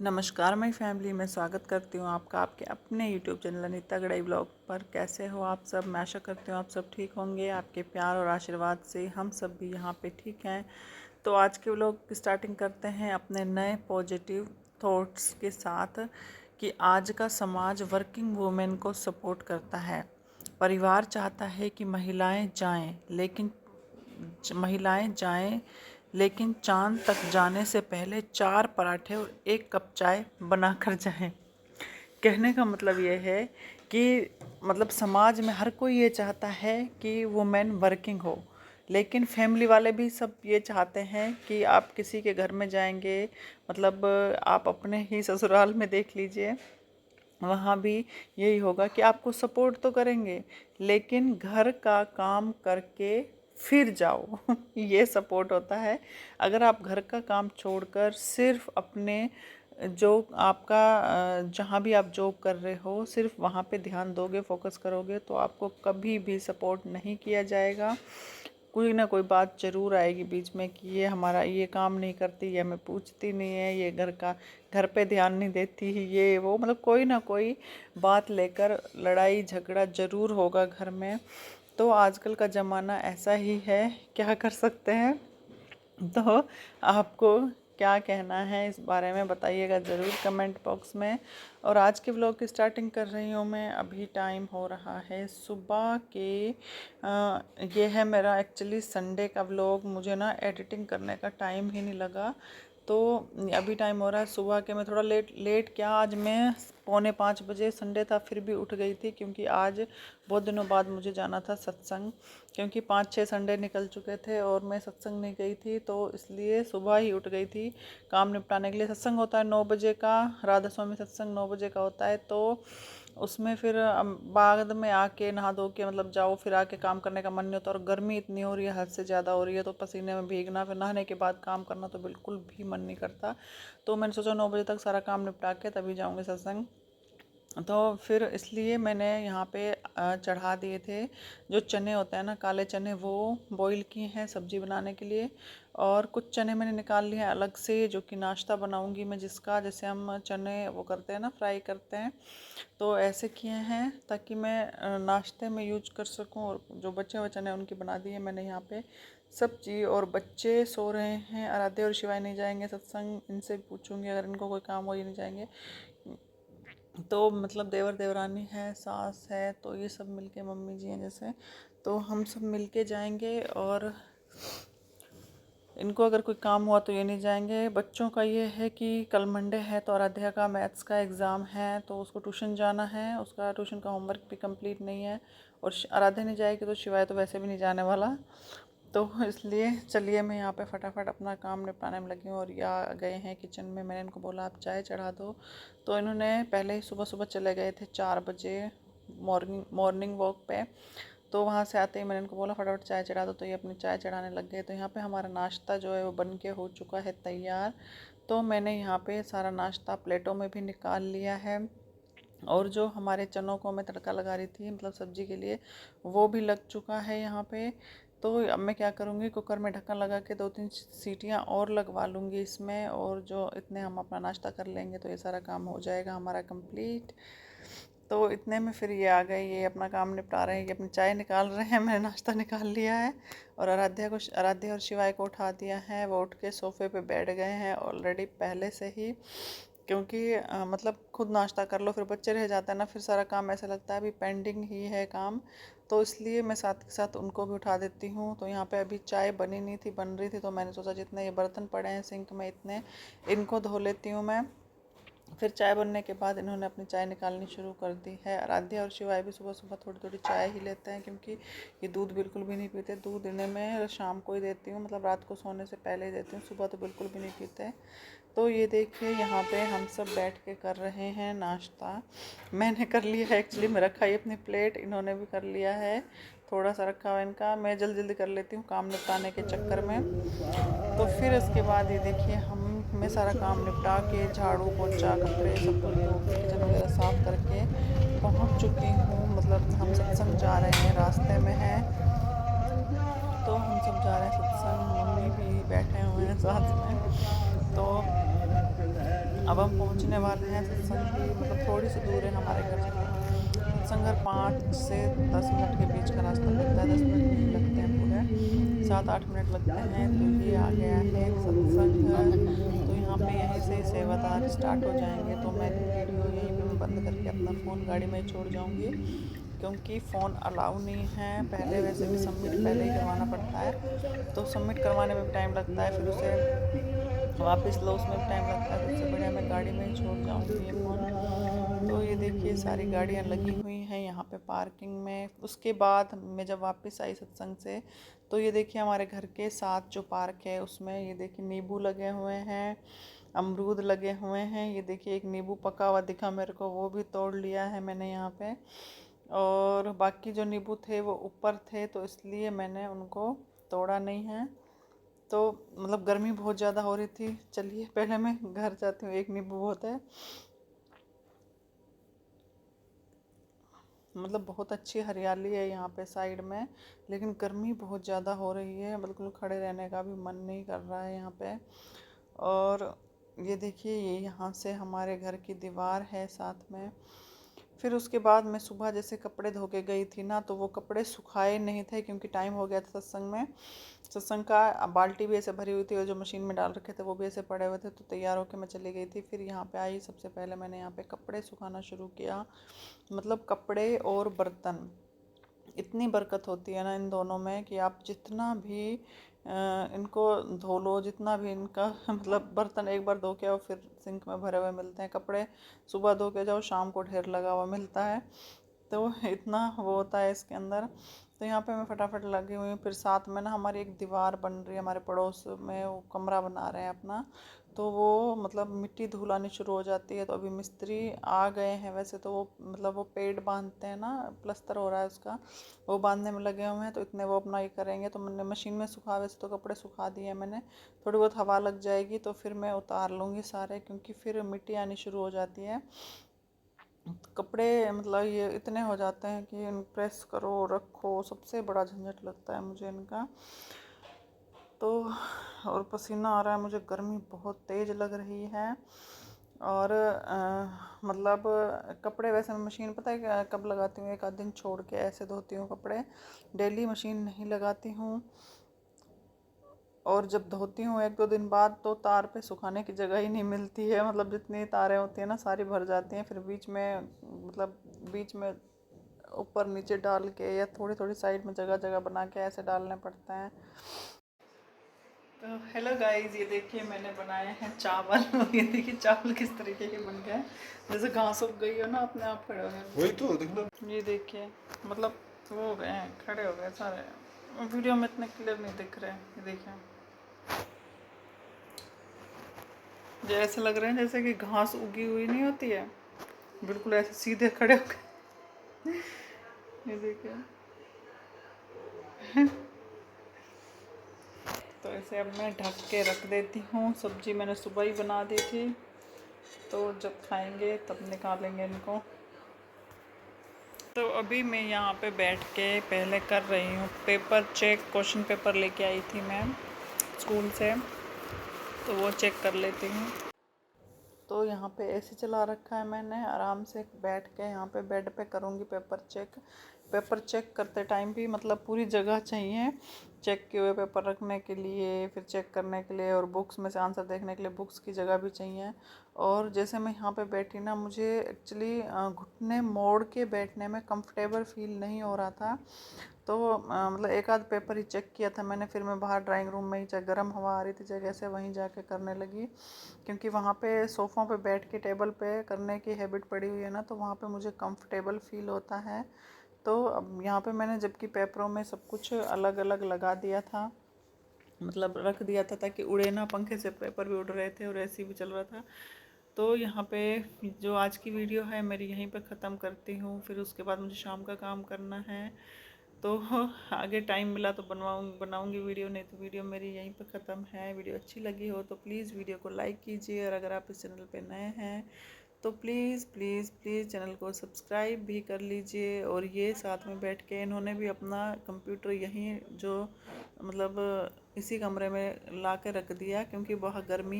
नमस्कार my family, मैं स्वागत करती हूँ आपका आपके अपने यूट्यूब चैनल अनीता गढ़ई ब्लॉग पर। कैसे हो आप सब? मैं आशा करती हूँ आप सब ठीक होंगे। आपके प्यार और आशीर्वाद से हम सब भी यहाँ पे ठीक हैं। तो आज के व्लॉग की स्टार्टिंग करते हैं अपने नए पॉजिटिव थॉट्स के साथ कि आज का समाज वर्किंग वुमेन को सपोर्ट करता है। परिवार चाहता है कि महिलाएं जाएं, लेकिन चांद तक जाने से पहले 4 पराठे और 1 कप चाय बनाकर जाएं। कहने का मतलब ये है कि समाज में हर कोई ये चाहता है कि वुमेन वर्किंग हो, लेकिन फैमिली वाले भी सब ये चाहते हैं कि आप किसी के घर में जाएंगे, आप अपने ही ससुराल में देख लीजिए, वहाँ भी यही होगा कि आपको सपोर्ट तो करेंगे, लेकिन घर का काम करके फिर जाओ ये सपोर्ट होता है। अगर आप घर का काम छोड़कर सिर्फ अपने जो आपका जहाँ भी आप जॉब कर रहे हो सिर्फ वहाँ पे ध्यान दोगे, फोकस करोगे, तो आपको कभी भी सपोर्ट नहीं किया जाएगा। कोई ना कोई बात ज़रूर आएगी बीच में कि ये हमारा ये काम नहीं करती, ये हमें पूछती नहीं है, ये घर पे ध्यान नहीं देती, ये वो, कोई ना कोई बात लेकर लड़ाई झगड़ा ज़रूर होगा घर में। तो आजकल का ज़माना ऐसा ही है, क्या कर सकते हैं। तो आपको क्या कहना है इस बारे में बताइएगा ज़रूर कमेंट बॉक्स में। और आज के व्लॉग की स्टार्टिंग कर रही हूँ मैं। अभी टाइम हो रहा है सुबह के ये है मेरा एक्चुअली संडे का व्लॉग। मुझे ना एडिटिंग करने का टाइम ही नहीं लगा, तो अभी टाइम हो रहा है सुबह के। मैं थोड़ा लेट क्या, आज मैं 4:45 संडे था फिर भी उठ गई थी, क्योंकि आज बहुत दिनों बाद मुझे जाना था सत्संग, क्योंकि 5-6 संडे निकल चुके थे और मैं सत्संग नहीं गई थी, तो इसलिए सुबह ही उठ गई थी काम निपटाने के लिए। सत्संग होता है 9 बजे का, राधा स्वामी सत्संग 9 बजे का होता है, तो उसमें फिर बाद में आके नहा धो के जाओ, फिर आके काम करने का मन नहीं होता। और गर्मी इतनी हो रही है, हद से ज़्यादा हो रही है, तो पसीने में भीगना, फिर नहाने के बाद काम करना तो बिल्कुल भी मन नहीं करता। तो मैंने सोचा 9 बजे तक सारा काम निपटा के तभी जाऊँगी सत्संग। तो फिर इसलिए मैंने यहाँ पे चढ़ा दिए थे जो चने होते हैं ना, काले चने, वो बॉईल किए हैं सब्जी बनाने के लिए। और कुछ चने मैंने निकाल लिए हैं अलग से, जो कि नाश्ता बनाऊंगी मैं, जिसका जैसे हम चने वो करते हैं ना, फ्राई करते हैं, तो ऐसे किए हैं ताकि मैं नाश्ते में यूज कर सकूं। और जो बचे हुए चने उनकी बना दिए मैंने यहाँ पे सब्जी। और बच्चे सो रहे हैं, आराध्य और शिवाय नहीं जाएंगे सत्संग, इनसे पूछूंगी अगर इनको कोई काम हो, ये नहीं जाएंगे। तो देवर देवरानी है, सास है, तो ये सब मिलके, मम्मी जी हैं जैसे, तो हम सब मिलके जाएंगे। और इनको अगर कोई काम हुआ तो ये नहीं जाएंगे। बच्चों का ये है कि कल मंडे है, तो आराध्या का मैथ्स का एग्ज़ाम है, तो उसको ट्यूशन जाना है, उसका ट्यूशन का होमवर्क भी कंप्लीट नहीं है। और आराध्या नहीं जाएगी तो शिवाय तो वैसे भी नहीं जाने वाला। तो इसलिए चलिए मैं यहाँ पे फटाफट अपना काम निपटाने में लगी हूँ। और ये आ गए हैं किचन में। मैंने इनको बोला आप चाय चढ़ा दो, तो इन्होंने पहले ही सुबह सुबह चले गए थे 4 बजे मॉर्निंग वॉक पे। तो वहाँ से आते ही मैंने इनको बोला फटाफट चाय चढ़ा दो, तो ये अपनी चाय चढ़ाने लग गए। तो यहाँ पे हमारा नाश्ता जो है वो बन के हो चुका है तैयार। तो मैंने यहाँ पे सारा नाश्ता प्लेटों में भी निकाल लिया है। और जो हमारे चनों को मैं तड़का लगा रही थी सब्जी के लिए, वो भी लग चुका है यहाँ पे। तो अब मैं क्या करूँगी, कुकर में ढक्कन लगा के 2-3 सीटियाँ और लगवा लूँगी इसमें। और जो इतने हम अपना नाश्ता कर लेंगे तो ये सारा काम हो जाएगा हमारा कंप्लीट। तो इतने में फिर ये आ गए, ये अपना काम निपटा रहे हैं, ये अपनी चाय निकाल रहे हैं, मैंने नाश्ता निकाल लिया है। और आराध्या और शिवाय को उठा दिया है, वो उठ के सोफ़े पे बैठ गए हैं ऑलरेडी पहले से ही। क्योंकि खुद नाश्ता कर लो फिर बच्चे रह जाता है ना, फिर सारा काम ऐसा लगता है अभी पेंडिंग ही है काम। तो इसलिए मैं साथ के साथ उनको भी उठा देती हूँ। तो यहाँ पे अभी चाय बनी नहीं थी, बन रही थी, तो मैंने सोचा जितने ये बर्तन पड़े हैं सिंक में, इतने इनको धो लेती हूँ मैं। फिर चाय बनने के बाद इन्होंने अपनी चाय निकालनी शुरू कर दी है। आराध्या और शिवाय भी सुबह सुबह थोड़ी थोड़ी चाय ही लेते हैं, क्योंकि ये दूध बिल्कुल भी नहीं पीते। दूध इन्हें मैं शाम को ही देती हूँ, रात को सोने से पहले ही देती हूँ, सुबह तो बिल्कुल भी नहीं पीते। तो ये देखिए यहाँ पे हम सब बैठ के कर रहे हैं नाश्ता। मैंने कर लिया है एक्चुअली, मैं रखा ही अपनी प्लेट, इन्होंने भी कर लिया है, थोड़ा सा रखा हुआ इनका। मैं जल्दी जल्दी कर लेती हूँ काम निपटाने के चक्कर में। तो फिर उसके बाद ये देखिए मैं सारा काम निपटा के झाड़ू पोछा कपड़े सब कुछ धो के किचन वगैरह साफ़ करके पहुंच चुकी हूँ। हम सत्संग जा रहे हैं, रास्ते में हैं, तो हम सब जा रहे हैं सत्संग, मम्मी भी बैठे हुए हैं साथ में। तो अब हम पहुंचने वाले हैं सत्संग की, मतलब थोड़ी सी दूर है हमारे घर से। सत्संग घर 5 से 10 मिनट के बीच का रास्ता पड़ता है, 10 मिनट नहीं लगते हैं, पूरे 7-8 मिनट लगते हैं। तो ये आ गया है सत्संग घर। तो यहाँ पे यहीं से सेवादार स्टार्ट हो जाएंगे। तो मेरी वीडियो यहीं पे मैं बंद करके अपना फ़ोन गाड़ी में ही छोड़ जाऊँगी, क्योंकि फ़ोन अलाउ नहीं है। पहले वैसे भी सबमिट पहले ही करवाना पड़ता है, तो सबमिट करवाने में भी टाइम लगता है, फिर उसे वापस लो उसमें भी टाइम लगता है। तो उससे बढ़िया मैं गाड़ी में ही छोड़ जाऊंगी ये फ़ोन। तो ये देखिए सारी गाड़ियां लगी हुई हैं यहाँ पे पार्किंग में। उसके बाद मैं जब वापस आई सत्संग से, तो ये देखिए हमारे घर के साथ जो पार्क है उसमें ये देखिए नींबू लगे हुए हैं, अमरूद लगे हुए हैं। ये देखिए एक नींबू पका हुआ दिखा मेरे को, वो भी तोड़ लिया है मैंने यहाँ पे। और बाकी जो नींबू थे वो ऊपर थे, तो इसलिए मैंने उनको तोड़ा नहीं है। तो मतलब गर्मी बहुत ज़्यादा हो रही थी। चलिए पहले मैं घर जाती हूँ, एक नींबू बहुत है। मतलब बहुत अच्छी हरियाली है यहाँ पे साइड में, लेकिन गर्मी बहुत ज़्यादा हो रही है, बिल्कुल खड़े रहने का भी मन नहीं कर रहा है यहाँ पे। और ये देखिए ये यहाँ से हमारे घर की दीवार है साथ में। फिर उसके बाद मैं सुबह जैसे कपड़े धो के गई थी ना, तो वो कपड़े सुखाए नहीं थे क्योंकि टाइम हो गया था सत्संग में। सत्संग का बाल्टी भी ऐसे भरी हुई थी और जो मशीन में डाल रखे थे वो भी ऐसे पड़े हुए थे। तो तैयार होके मैं चली गई थी। फिर यहाँ पे आई, सबसे पहले मैंने यहाँ पे कपड़े सुखाना शुरू किया। मतलब कपड़े और बर्तन, इतनी बरकत होती है ना इन दोनों में कि आप जितना भी इनको धो लो, जितना भी इनका मतलब बर्तन एक बार धो के आओ फिर सिंक में भरे हुए मिलते हैं, कपड़े सुबह धो के जाओ शाम को ढेर लगा हुआ मिलता है। तो इतना वो होता है इसके अंदर। तो यहाँ पे मैं फटाफट लगी हुई हूँ। फिर साथ में ना हमारी एक दीवार बन रही है, हमारे पड़ोस में वो कमरा बना रहे हैं अपना। तो वो मतलब मिट्टी धूल आनी शुरू हो जाती है। तो अभी मिस्त्री आ गए हैं वैसे, तो वो मतलब वो पेड़ बांधते हैं ना, प्लस्तर हो रहा है उसका, वो बांधने में लगे हुए हैं। तो इतने वो अपना ये करेंगे। तो मैंने मशीन में सुखा, वैसे तो कपड़े सुखा दिए मैंने, थोड़ी बहुत हवा लग जाएगी तो फिर मैं उतार लूँगी सारे, क्योंकि फिर मिट्टी आनी शुरू हो जाती है। कपड़े मतलब ये इतने हो जाते हैं कि इन प्रेस करो रखो, सबसे बड़ा झंझट लगता है मुझे इनका। तो और पसीना आ रहा है मुझे, गर्मी बहुत तेज़ लग रही है। और मतलब कपड़े वैसे मैं मशीन पता है कब लगाती हूँ, एक आध दिन छोड़ के ऐसे धोती हूँ कपड़े, डेली मशीन नहीं लगाती हूँ। और जब धोती हूँ 1-2 दिन बाद, तो तार पे सुखाने की जगह ही नहीं मिलती है। मतलब जितनी तारें होती हैं ना सारी भर जाती हैं। फिर बीच में मतलब बीच में ऊपर नीचे डाल के या थोड़ी थोड़ी साइड में जगह जगह बना के ऐसे डालने पड़ते हैं। तो हेलो गाइस, ये देखिए मैंने बनाए हैं चावल। ये देखिए चावल किस तरीके के बन गए, जैसे घास उग गई हो ना अपने आप खड़े हो गए। वही तो देखना, ये देखिए मतलब वो हो गए हैं, खड़े हो गए सारे। वीडियो में इतने क्लियर नहीं दिख रहे हैं। ये देखिए जो ऐसे लग रहे हैं जैसे कि घास उगी हुई नहीं होती है, बिल्कुल ऐसे सीधे खड़े हो गए। ये देखिए। तो इसे अब मैं ढक के रख देती हूँ। सब्जी मैंने सुबह ही बना दी थी, तो जब खाएंगे तब निकालेंगे इनको। तो अभी मैं यहाँ पे बैठ के पहले कर रही हूँ पेपर चेक। क्वेश्चन पेपर लेके आई थी मैं स्कूल से, तो वो चेक कर लेती हूँ। तो यहाँ पे एसी चला रखा है मैंने, आराम से बैठ के यहाँ पे बेड पे करूँगी पेपर चेक। पेपर चेक करते टाइम भी मतलब पूरी जगह चाहिए चेक किए हुए पेपर रखने के लिए, फिर चेक करने के लिए, और बुक्स में से आंसर देखने के लिए बुक्स की जगह भी चाहिए। और जैसे मैं यहाँ पे बैठी ना, मुझे एक्चुअली घुटने मोड़ के बैठने में कंफर्टेबल फील नहीं हो रहा था। तो मतलब एक आध पेपर ही चेक किया था मैंने, फिर मैं बाहर ड्राइंग रूम में ही, चाहे गर्म हवा आ रही थी जगह से, वहीं जाके करने लगी। क्योंकि वहाँ पे सोफ़ों पे बैठ के टेबल पे करने की हैबिट पड़ी हुई है ना, तो वहाँ पे मुझे कंफर्टेबल फील होता है। तो अब यहाँ पे मैंने जबकि पेपरों में सब कुछ अलग अलग लगा दिया था, मतलब रख दिया था ताकि उड़े ना, पंखे से पेपर भी उड़ रहे थे और ऐसी भी चल रहा था। तो यहाँ पे जो आज की वीडियो है मेरी यहीं पे ख़त्म करती हूँ। फिर उसके बाद मुझे शाम का काम करना है, तो आगे टाइम मिला तो बनाऊँगी वीडियो, नहीं तो वीडियो मेरी यहीं पे ख़त्म है। वीडियो अच्छी लगी हो तो प्लीज़ वीडियो को लाइक कीजिए, और अगर आप इस चैनल पे नए हैं तो प्लीज़ प्लीज़ प्लीज़ चैनल को सब्सक्राइब भी कर लीजिए। और ये साथ में बैठ के इन्होंने भी अपना कंप्यूटर यहीं जो मतलब इसी कमरे में ला के रख दिया, क्योंकि बहुत गर्मी